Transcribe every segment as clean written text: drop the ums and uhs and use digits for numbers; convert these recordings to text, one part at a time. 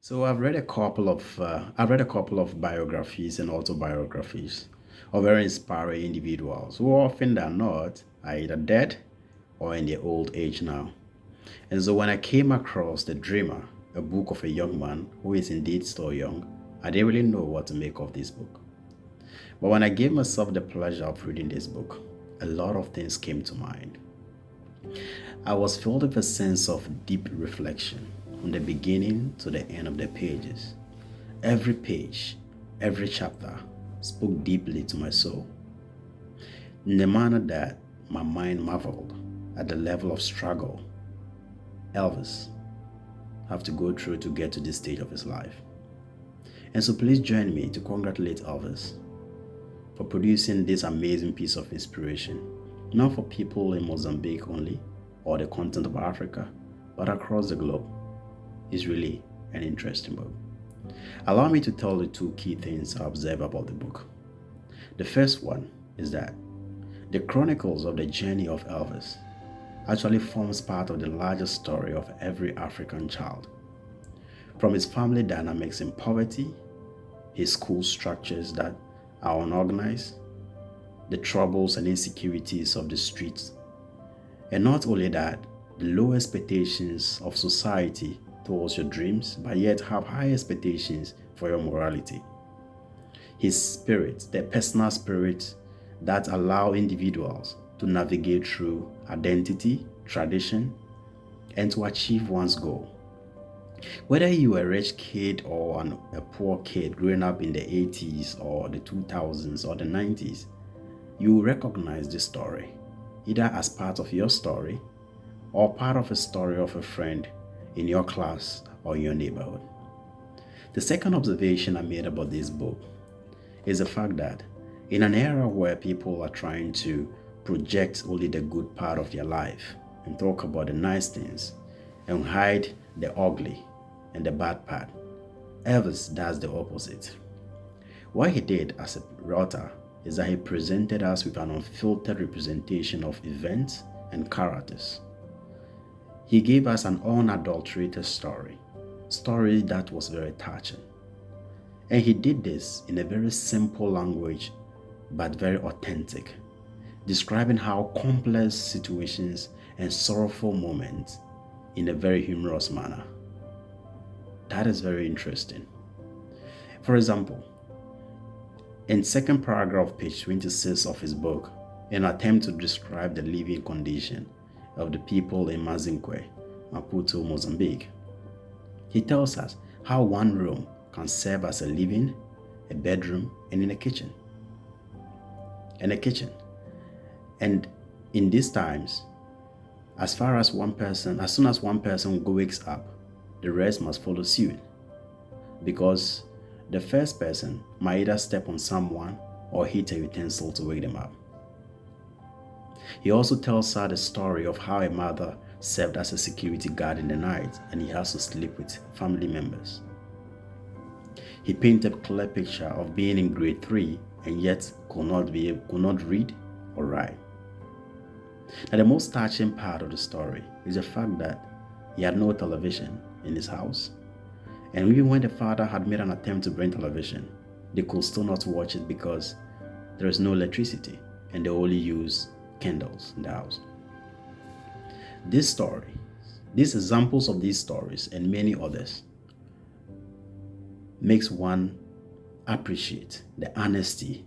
So I've read a couple of biographies and autobiographies of very inspiring individuals who often than not are either dead or in their old age now. And so when I came across The Dreamer, a book of a young man who is indeed still young, I didn't really know what to make of this book. But when I gave myself the pleasure of reading this book, a lot of things came to mind. I was filled with a sense of deep reflection from the beginning to the end of the pages. Every page, every chapter spoke deeply to my soul in the manner that my mind marveled at the level of struggle Elvis have to go through to get to this stage of his life. And so please join me to congratulate Elvis for producing this amazing piece of inspiration, not for people in Mozambique only or the continent of Africa, but across the globe. It's really an interesting book. Allow me to tell you two key things I observe about the book. The first one is that the chronicles of the journey of Elvis actually forms part of the larger story of every African child. From his family dynamics in poverty, his school structures that are unorganized, the troubles and insecurities of the streets, and not only that, the low expectations of society towards your dreams, but yet have high expectations for your morality. His spirit, the personal spirit that allow individuals to navigate through identity, tradition, and to achieve one's goal. Whether you are a rich kid or a poor kid growing up in the 80s or the 2000s or the 90s, you will recognize this story, either as part of your story or part of a story of a friend in your class or in your neighborhood. The second observation I made about this book is the fact that in an era where people are trying to project only the good part of their life and talk about the nice things and hide the ugly and the bad part, Elvis does the opposite. What he did as a writer is that he presented us with an unfiltered representation of events and characters. He gave us an unadulterated story that was very touching. And he did this in a very simple language, but very authentic, describing how complex situations and sorrowful moments in a very humorous manner. That is very interesting. For example, in second paragraph, page 26 of his book, an attempt to describe the living condition of the people in Mazinque, Maputo, Mozambique, he tells us how one room can serve as a living, a bedroom, and in a kitchen. And in these times, as soon as one person wakes up, the rest must follow suit. Because the first person might either step on someone or hit a utensil to wake them up. He also tells her the story of how a mother served as a security guard in the night and he has to sleep with family members. He painted a clear picture of being in grade 3 and yet could not read or write. Now, the most touching part of the story is the fact that he had no television in his house. And even when the father had made an attempt to bring television, they could still not watch it because there is no electricity and they only use candles in the house. These examples of these stories and many others makes one appreciate the honesty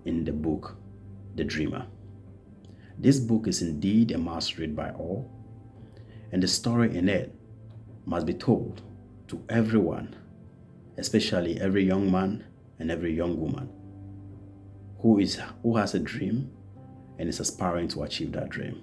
in the book, The Dreamer. This book is indeed a must read by all, and the story in it must be told to everyone, especially every young man and every young woman who has a dream and is aspiring to achieve that dream.